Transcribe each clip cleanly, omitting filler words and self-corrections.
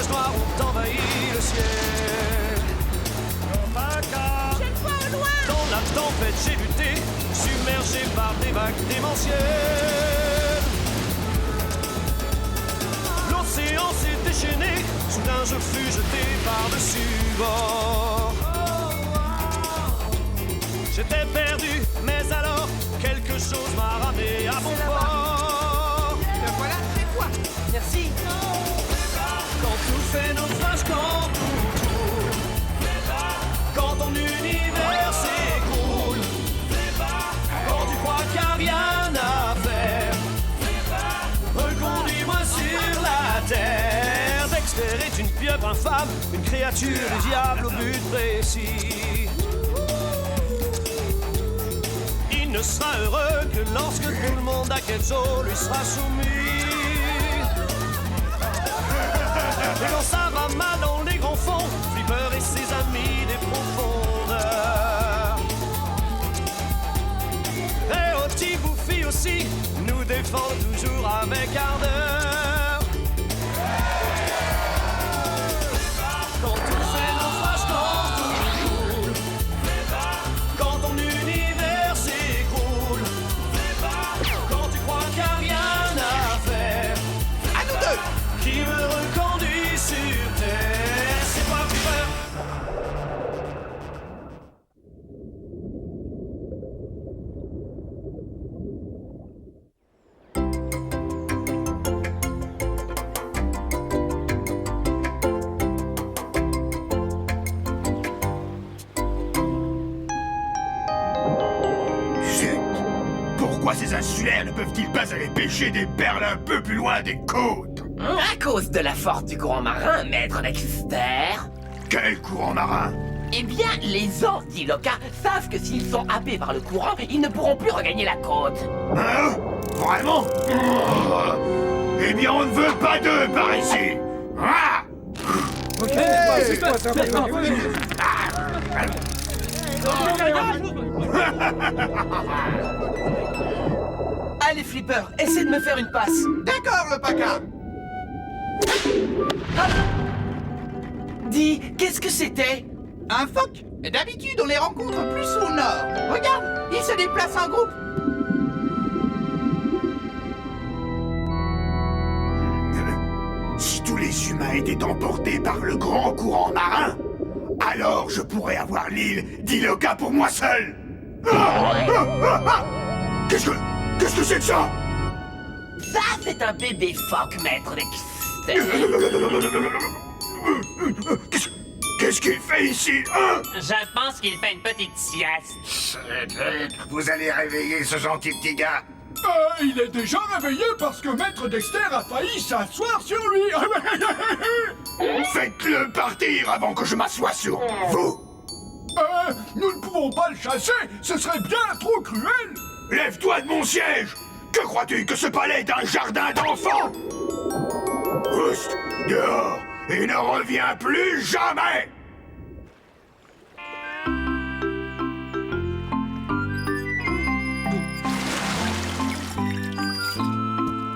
nuages noirs ont envahi le ciel. Je le vois au loin. Dans la tempête j'ai buté, submergé par des vagues démentielles. L'océan s'est déchaîné, soudain je fus jeté par-dessus bord. J'étais perdu, mais alors quelque chose m'a ramené à bon port. Le voilà, c'est toi. Merci. Quand tout fait naufrage, quand tout coule, quand ton univers s'écroule, quand tu crois qu'il n'y a rien à faire, reconduis-moi sur la terre. Dexter est une pieuvre infâme, une créature du diable au but précis. Il ne sera heureux que lorsque tout le monde à Kelso lui sera soumis. Et quand ça va mal dans les grands fonds, Flipper et ses amis des profondeurs. Et Otty Bouffi aussi nous défendent toujours avec ardeur. Quand tout fait naufrage, quand tout coule, quand ton univers s'écroule, quand tu crois qu'il n'y a rien à faire, À nous deux. qui me reconduit sur terre, c'est pas Flipper. Chut! Pourquoi ces insulaires ne peuvent-ils pas aller pêcher des perles un peu plus loin des côtes? À cause de la force du courant marin, maître Dexter. Quel courant marin? Eh bien, les ans d'Iloka savent que s'ils sont happés par le courant, ils ne pourront plus regagner la côte. Hein? Vraiment? Eh bien, on ne veut pas d'eux par ici! Ah! Allez, Flipper, essaie de me faire une passe. D'accord, le paca. Dis, qu'est-ce que c'était? Un phoque. D'habitude, on les rencontre plus au nord. Regarde, ils se déplacent en groupe. Si tous les humains étaient emportés par le grand courant marin, alors je pourrais avoir l'île d'Iloka pour moi seul. Qu'est-ce que c'est que ça? Ça, c'est un bébé phoque, maître Dexter. Qu'est-ce qu'il fait ici, hein? Je pense qu'il fait une petite sieste. Vous allez réveiller ce gentil petit gars. Il est déjà réveillé parce que Maître Dexter a failli s'asseoir sur lui. Faites-le partir avant que je m'assoie sur vous. Nous ne pouvons pas le chasser, ce serait bien trop cruel. Lève-toi de mon siège. Que crois-tu que ce palais est un jardin d'enfants? Oust, dehors, et ne reviens plus jamais.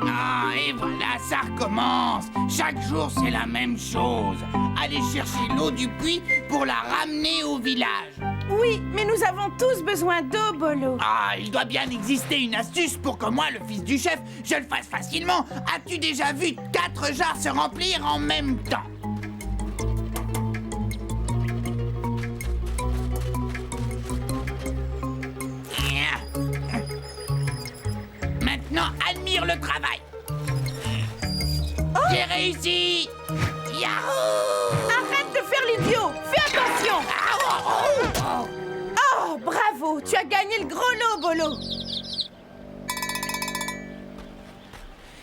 Ah, et voilà, ça recommence. Chaque jour, c'est la même chose. Aller chercher l'eau du puits pour la ramener au village. Oui, mais nous avons tous besoin d'eau, Bolo. Ah, il doit bien exister une astuce pour que moi, le fils du chef, je le fasse facilement. As-tu déjà vu 4 jarres se remplir en même temps? Maintenant, admire le travail. J'ai réussi. Yahoo! Arrête de faire l'idiot. Fais attention. Oh, bravo. Tu as gagné le gros lot, Bolo.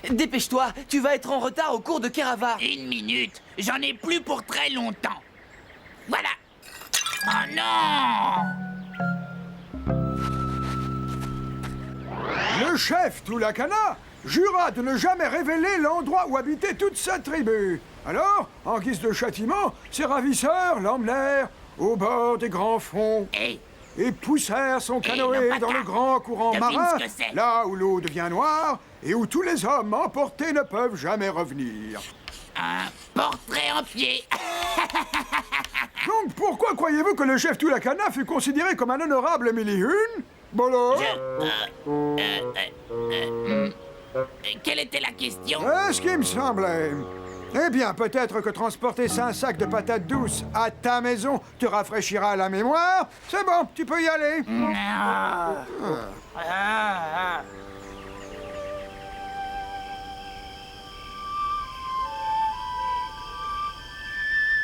Dépêche-toi, tu vas être en retard au cours de Kerava. 1 minute, j'en ai plus pour très longtemps. Voilà. Oh non! Le chef Tulakana jura de ne jamais révéler l'endroit où habitait toute sa tribu. Alors, en guise de châtiment, ses ravisseurs l'emmenèrent au bord des grands fonds Hé, et poussèrent son le canoë Paka, dans le grand courant devine marin, ce que c'est. là où l'eau devient noire et où tous les hommes emportés ne peuvent jamais revenir. Un portrait en pied. Donc pourquoi croyez-vous que le chef Tulakana fut considéré comme un honorable mille-et-une? Bolo? Quelle était la question? Ce qui me semblait. Eh bien, peut-être que transporter 5 sacs de patates douces à ta maison te rafraîchira la mémoire. C'est bon, tu peux y aller.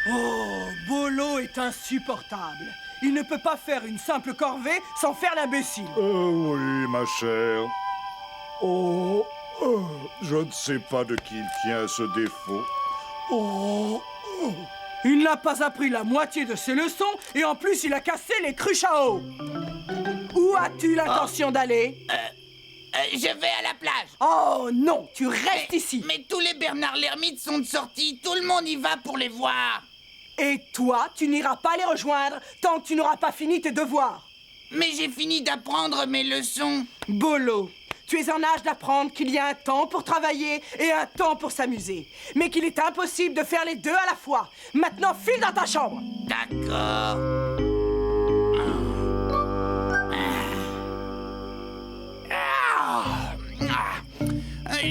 Oh, Bolo est insupportable. Il ne peut pas faire une simple corvée sans faire l'imbécile. Oui, ma chère. Je ne sais pas de qui il tient ce défaut. Il n'a pas appris la moitié de ses leçons et en plus il a cassé les cruches à eau. Où as-tu l'intention d'aller? Je vais à la plage. Oh non, tu restes ici. Mais tous les Bernard l'ermite sont de sortie. Tout le monde y va pour les voir. Et toi, tu n'iras pas les rejoindre tant que tu n'auras pas fini tes devoirs. Mais j'ai fini d'apprendre mes leçons. Bolo, tu es en âge d'apprendre qu'il y a un temps pour travailler et un temps pour s'amuser. Mais qu'il est impossible de faire les deux à la fois. Maintenant, file dans ta chambre. D'accord.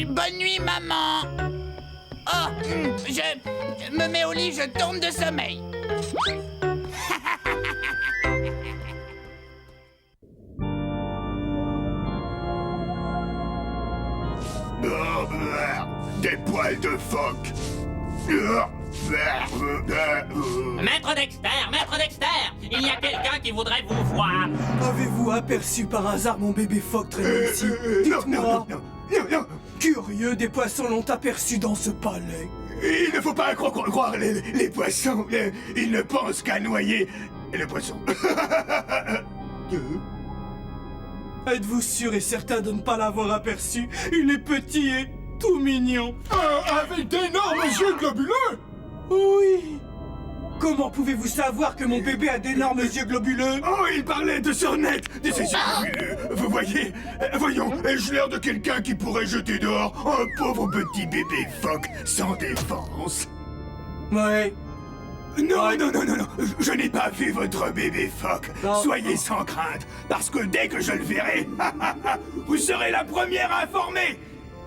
Bonne nuit, maman. Oh, je me mets au lit, je tombe de sommeil. Des poils de phoque. Maître Dexter, il y a quelqu'un qui voudrait vous voir. Avez-vous aperçu par hasard mon bébé phoque traîner ici? Dites-moi. Non. Curieux, des poissons l'ont aperçu dans ce palais. Il ne faut pas croire les poissons. Ils ne pensent qu'à noyer le poisson. Êtes-vous sûr et certain de ne pas l'avoir aperçu? Il est petit et tout mignon. Avec d'énormes yeux globuleux. Oui. Comment pouvez-vous savoir que mon bébé a d'énormes yeux globuleux? Oh, il parlait de sornettes, de ses yeux globuleux. Vous voyez? Voyons, ai-je l'air de quelqu'un qui pourrait jeter dehors un pauvre petit bébé phoque sans défense? Ouais. Non, je n'ai pas vu votre bébé phoque. Non. Soyez sans crainte, parce que dès que je le verrai, vous serez la première informée.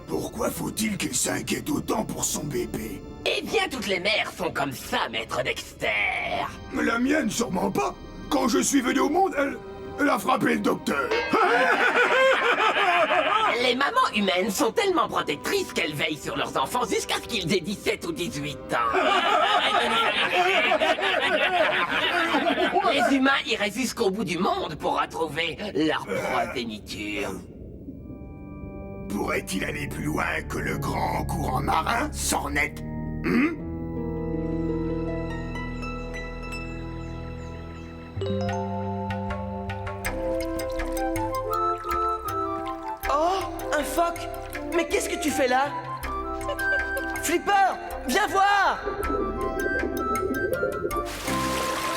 Pourquoi faut-il qu'il s'inquiète autant pour son bébé? Eh bien, toutes les mères sont comme ça, maître Dexter. La mienne, sûrement pas. Quand je suis venu au monde, elle a frappé le docteur. Les mamans humaines sont tellement protectrices qu'elles veillent sur leurs enfants jusqu'à ce qu'ils aient 17 ou 18 ans. Les humains iraient jusqu'au bout du monde pour retrouver leur progéniture. Pourrait-il aller plus loin que le grand courant marin, Sornette? Oh, un phoque! Mais qu'est-ce que tu fais là? Flipper, viens voir!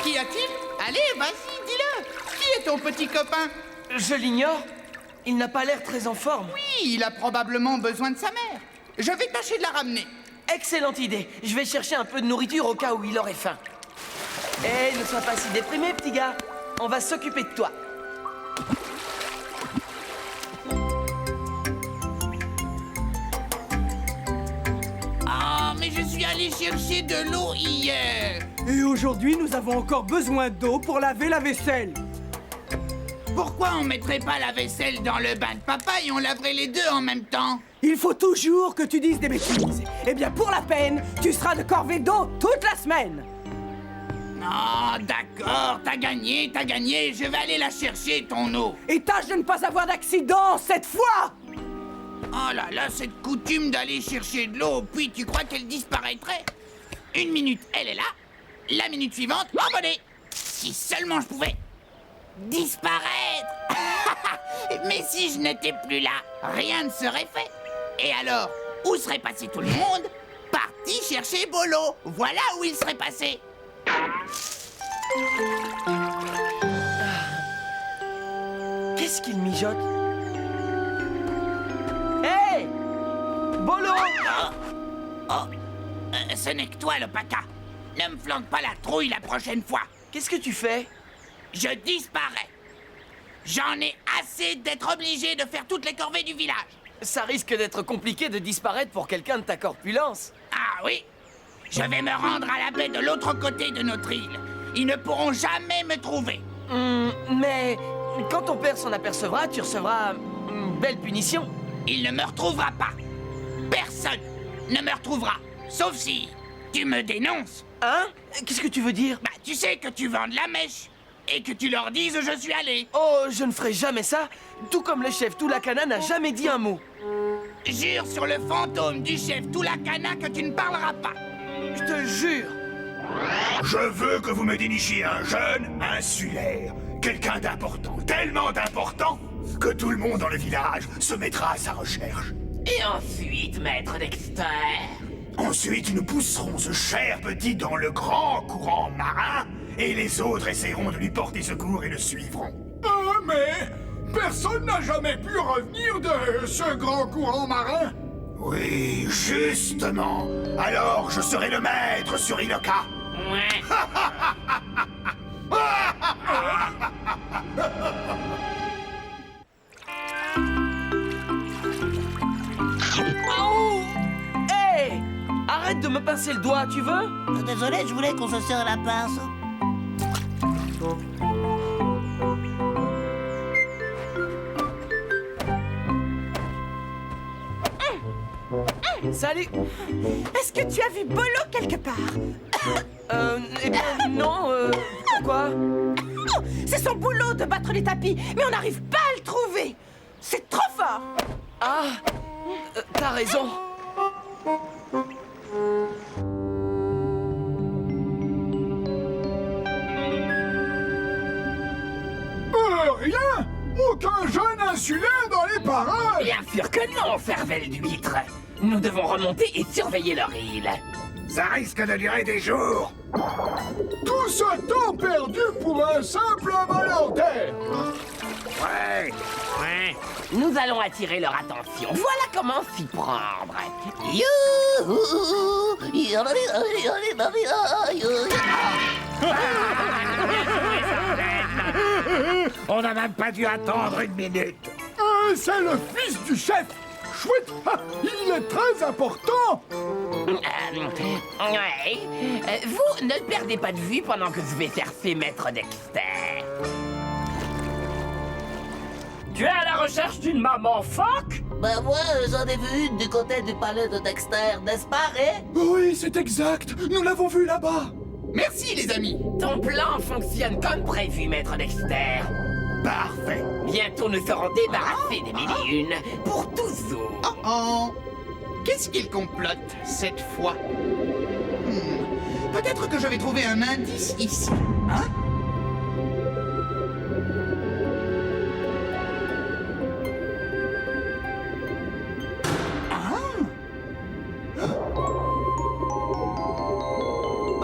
Qu'y a-t-il? Allez, vas-y, dis-le. Qui est ton petit copain? Je l'ignore. Il n'a pas l'air très en forme. Oui, il a probablement besoin de sa mère. Je vais tâcher de la ramener. Excellente idée. Je vais chercher un peu de nourriture au cas où il aurait faim. Eh, ne sois pas si déprimé, petit gars. On va s'occuper de toi. Ah, mais je suis allé chercher de l'eau hier. Et aujourd'hui, nous avons encore besoin d'eau pour laver la vaisselle. Pourquoi on mettrait pas la vaisselle dans le bain de papa et on laverait les deux en même temps? Il faut toujours que tu dises des bêtises. Eh bien, pour la peine, tu seras de corvée d'eau toute la semaine. Ah, d'accord, t'as gagné. Je vais aller la chercher, ton eau. Et tâche de ne pas avoir d'accident cette fois. Oh là là, cette coutume d'aller chercher de l'eau, puis tu crois qu'elle disparaîtrait? Une minute, elle est là. La minute suivante, abonnée. Si seulement je pouvais disparaître. Mais si je n'étais plus là, rien ne serait fait. Et alors, où serait passé tout le monde? Parti chercher Bolo. Voilà où il serait passé. Qu'est-ce qu'il mijote? Hé! Bolo! ce n'est que toi, l'Opaka. Ne me flanque pas la trouille la prochaine fois. Qu'est-ce que tu fais? Je disparais. J'en ai assez d'être obligé de faire toutes les corvées du village. Ça risque d'être compliqué de disparaître pour quelqu'un de ta corpulence. Ah oui? Je vais me rendre à la baie de l'autre côté de notre île. Ils ne pourront jamais me trouver. Mais quand ton père s'en apercevra, tu recevras une belle punition. Il ne me retrouvera pas. Personne ne me retrouvera. Sauf si tu me dénonces. Hein? Qu'est-ce que tu veux dire? Bah, tu sais que tu vends de la mèche. Et que tu leur dises je suis allé. Oh, je ne ferai jamais ça. Tout comme le chef Toulakana n'a jamais dit un mot. Jure sur le fantôme du chef Toulakana que tu ne parleras pas. Je te jure. Je veux que vous me dénichiez un jeune insulaire. Quelqu'un d'important, tellement d'important, que tout le monde dans le village se mettra à sa recherche. Et ensuite, maître Dexter? Ensuite, nous pousserons ce cher petit dans le grand courant marin, et les autres essaieront de lui porter secours et le suivront. Mais personne n'a jamais pu revenir de ce grand courant marin. Oui, justement. Alors, je serai le maître sur Iloka. Ouais. Oh! Hey! Arrête de me pincer le doigt, tu veux? Désolé, je voulais qu'on se serre la pince. Salut! Est-ce que tu as vu Bolo quelque part? Eh bien, non, pourquoi? Oh, c'est son boulot de battre les tapis, mais on n'arrive pas à le trouver. C'est trop fort. Ah! T'as raison. Rien. Aucun jeune insulaire dans les parages. Bien sûr que non, cervelle d'huître. Nous devons remonter et surveiller leur île. Ça risque de durer des jours. Tout ce temps perdu pour un simple volontaire. Ouais. Ouais. Nous allons attirer leur attention. Voilà comment s'y prendre. On n'a même pas dû attendre une minute. C'est le fils du chef. Chouette, il est très important. Ouais. Vous ne perdez pas de vue pendant que je vais chercher maître Dexter. Tu es à la recherche d'une maman phoque? Bah moi, j'en ai vu une du côté du palais de Dexter, n'est-ce pas, Ray? Oui, c'est exact. Nous l'avons vu là-bas. Merci, les amis. Ton plan fonctionne comme prévu, maître Dexter. Parfait. Bientôt nous serons débarrassés des mille et une pour toujours. Oh oh. Qu'est-ce qu'il complote cette fois? Peut-être que je vais trouver un indice ici. Hein?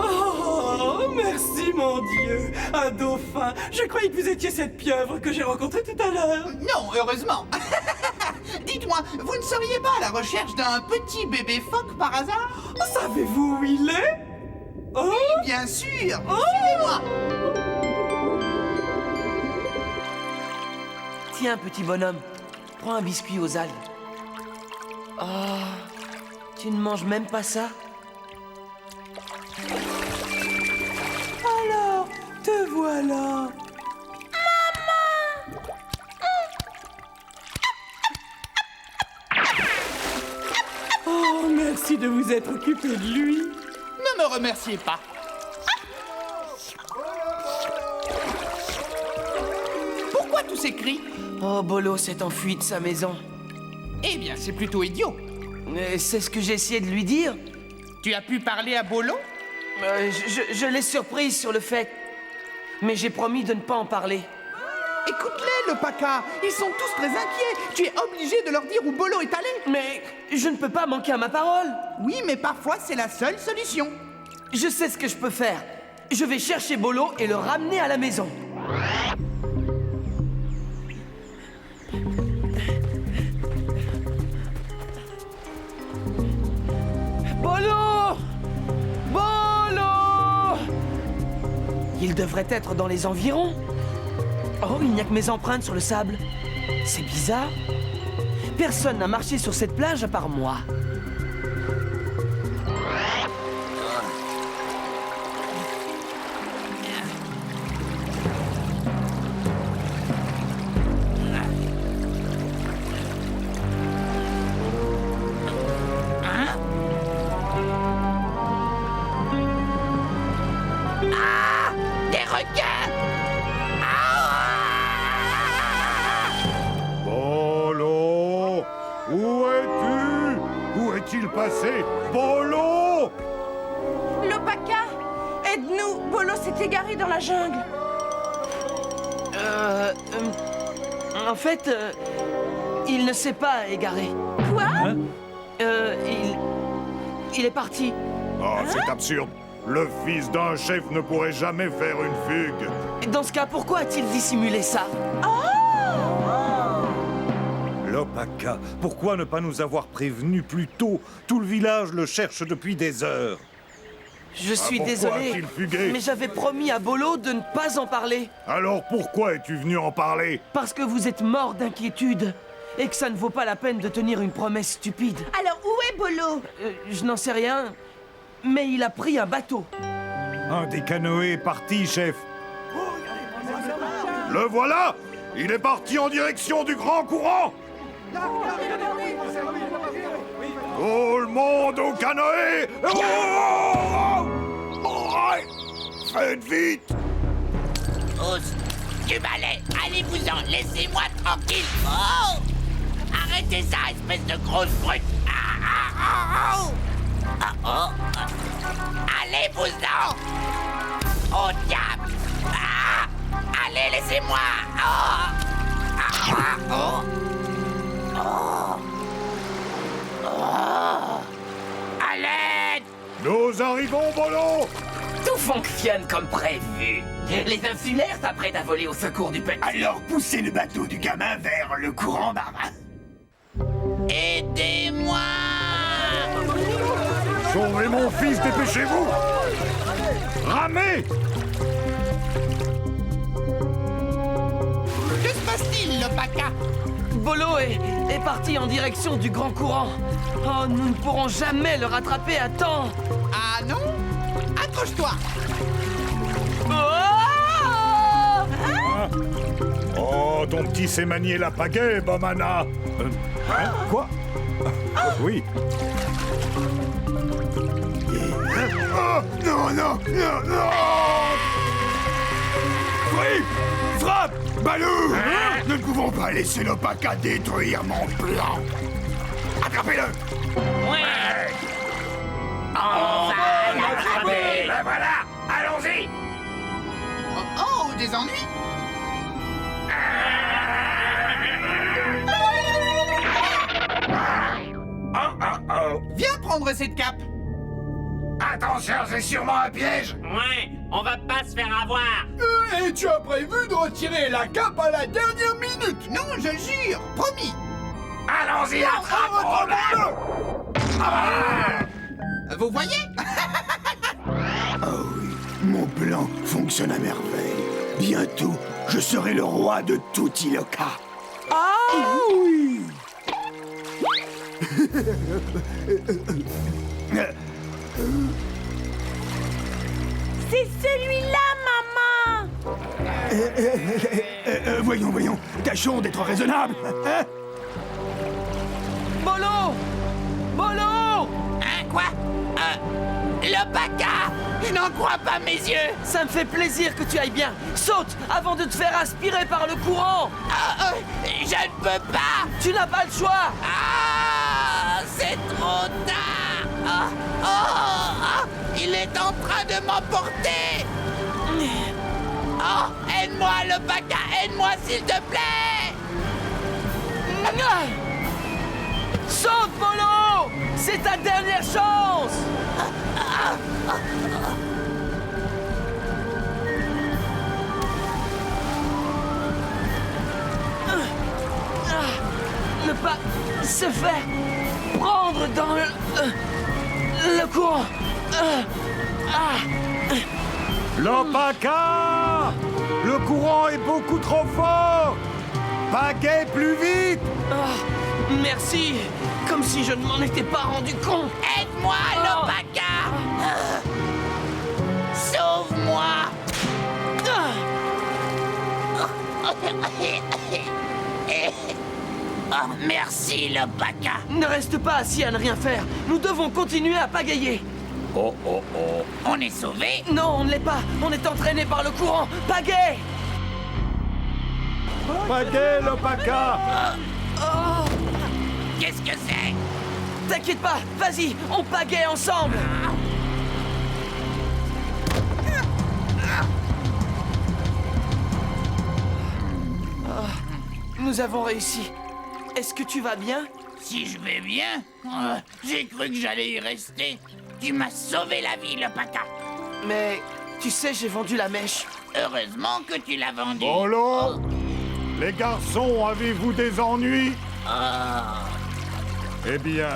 Oh, merci mon Dieu. Un dauphin. Je croyais que vous étiez cette pieuvre que j'ai rencontrée tout à l'heure. Non, heureusement. Dites-moi, vous ne seriez pas à la recherche d'un petit bébé phoque par hasard? Savez-vous où il est? Oh, Bien sûr. Suivez-moi. Tiens, petit bonhomme, prends un biscuit aux algues. Oh, tu ne manges même pas ça? alors, te voilà. Oh, merci de vous être occupé de lui. Ne me remerciez pas. Pourquoi tous ces cris? Oh, Bolo s'est enfui de sa maison. Eh bien, c'est plutôt idiot. C'est ce que j'ai essayé de lui dire. Tu as pu parler à Bolo? Je l'ai surprise sur le fait. Mais j'ai promis de ne pas en parler. Écoute-les, le Paca. Ils sont tous très inquiets. Tu es obligé de leur dire où Bolo est allé. Mais je ne peux pas manquer à ma parole. Oui, mais parfois, c'est la seule solution. Je sais ce que je peux faire. Je vais chercher Bolo et le ramener à la maison. Bolo! devrait être dans les environs. Oh, il n'y a que mes empreintes sur le sable. C'est bizarre. Personne n'a marché sur cette plage à part moi. Des requins! Bolo! Où es-tu? Où est-il passé? Bolo! Lopaka, aide-nous. Bolo s'est égaré dans la jungle. En fait, il ne s'est pas égaré. Quoi? Il est parti. Oh, c'est absurde. Le fils d'un chef ne pourrait jamais faire une fugue. Dans ce cas, pourquoi a-t-il dissimulé ça? Lopaka, pourquoi ne pas nous avoir prévenus plus tôt? Tout le village le cherche depuis des heures. Je suis pourquoi désolé, a-t-il fugué? mais j'avais promis à Bolo de ne pas en parler. Alors pourquoi es-tu venu en parler? Parce que vous êtes mort d'inquiétude et que ça ne vaut pas la peine de tenir une promesse stupide. Alors où est Bolo? Je n'en sais rien, mais il a pris un bateau. Un des canoës est parti, chef. Le voilà! Il est parti en direction du grand courant! Tout le monde au canoë! Oh! Ouais. Faites vite! Tous, du balai, allez-vous-en, laissez-moi tranquille. Oh! Arrêtez ça, espèce de grosse brute. Allez-vous-en! Oh diable! Allez, laissez-moi! À l'aide! Nous arrivons, Bolo! Tout fonctionne comme prévu. Les insulaires s'apprêtent à voler au secours du petit. Alors poussez le bateau du gamin vers le courant marin. Aidez-moi! Sauvez mon fils, dépêchez-vous! Ramez! Que se passe-t-il, Lopaka? Bolo est parti en direction du grand courant. Oh, nous ne pourrons jamais le rattraper à temps. Ah non? Accroche-toi! Oh, ton petit sait manier la pagaie, Bamana! Quoi? Oui. Oh, non, non, non, non! Frappe! Balou! Nous ne pouvons pas laisser Lopaka détruire mon plan! Attrapez-le! Ouais. On va l'attraper! Ben voilà! Allons-y! Oh, des ennuis? Viens prendre cette cape. Attention, c'est sûrement un piège! Ouais, on va pas se faire avoir. Et tu as prévu de retirer la cape à la dernière minute. Non, je jure, promis. Allons-y, attrape-le! Vous voyez? Oh oui, mon plan fonctionne à merveille. Bientôt, je serai le roi de tout Iloka. Oui. C'est celui-là, maman. Voyons, tâchons d'être raisonnables. Hein? Bolo! Bolo! Hein, quoi? Lopaka! Je n'en crois pas mes yeux! Ça me fait plaisir que tu ailles bien. Saute avant de te faire aspirer par le courant. Je ne peux pas! Tu n'as pas le choix. C'est trop tard! Il est en train de m'emporter! Oh, aide-moi, Lopaka! Aide-moi, s'il te plaît! Saute, Bolo! C'est ta dernière chance! Ne pas se faire prendre dans le courant. L'Opaka! Le courant est beaucoup trop fort! Pagaie plus vite! Ah, merci. Comme si je ne m'en étais pas rendu compte. Aide-moi, l'Opaka! Sauve-moi! Oh, merci, l'Opaka! Ne reste pas assis à ne rien faire. Nous devons continuer à pagayer. Oh, oh, oh. On est sauvés? Non, on ne l'est pas. On est entraîné par le courant. Pagaie! Pagaie, l'Opaka! Qu'est-ce que c'est? T'inquiète pas, vas-y, on pagaie ensemble. Nous avons réussi. Est-ce que tu vas bien? Si je vais bien? J'ai cru que j'allais y rester. Tu m'as sauvé la vie, l'Opaka. Mais tu sais, j'ai vendu la mèche. Heureusement que tu l'as vendue. Bolo! Les garçons, avez-vous des ennuis? Eh bien...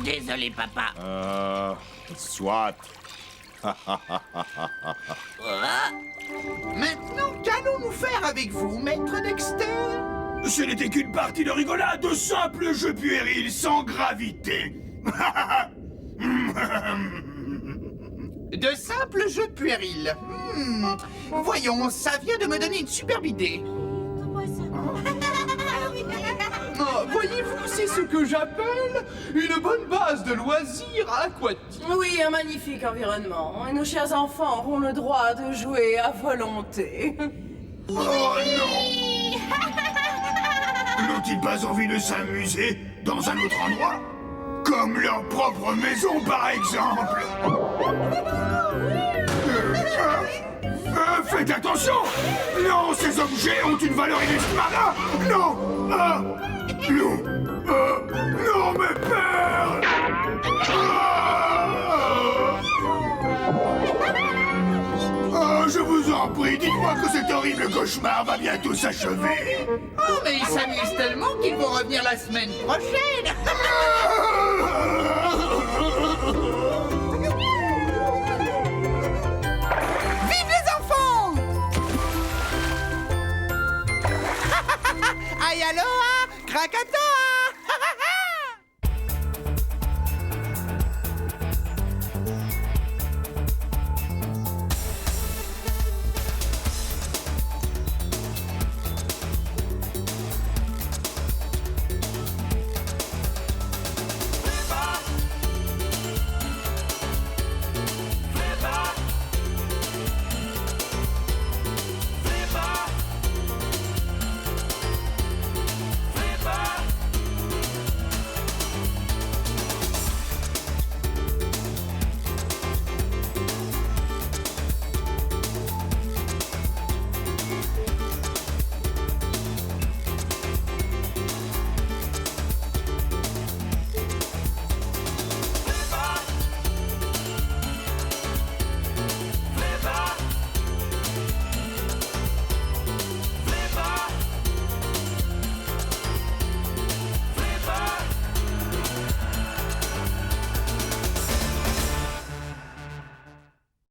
Désolé, papa. Soit. Maintenant, qu'allons-nous faire avec vous, maître Dexter? Ce n'était qu'une partie de rigolade, de simples jeux puérils sans gravité. De simples jeux puérils. Voyons, ça vient de me donner une superbe idée. Oh, voyez-vous, c'est ce que j'appelle une bonne base de loisirs aquatiques. Oui, un magnifique environnement. Et nos chers enfants auront le droit de jouer à volonté. Oh non! N'ont-ils pas envie de s'amuser dans un autre endroit? Comme leur propre maison, par exemple. Faites attention! Non, ces objets ont une valeur inestimable! Non! Non! Non, mes perles! Je vous en prie, dites-moi que cet horrible cauchemar va bientôt s'achever! Oh, mais ils s'amusent tellement qu'ils vont revenir la semaine prochaine. Vive les enfants! Aïe aloha, Krakatoa!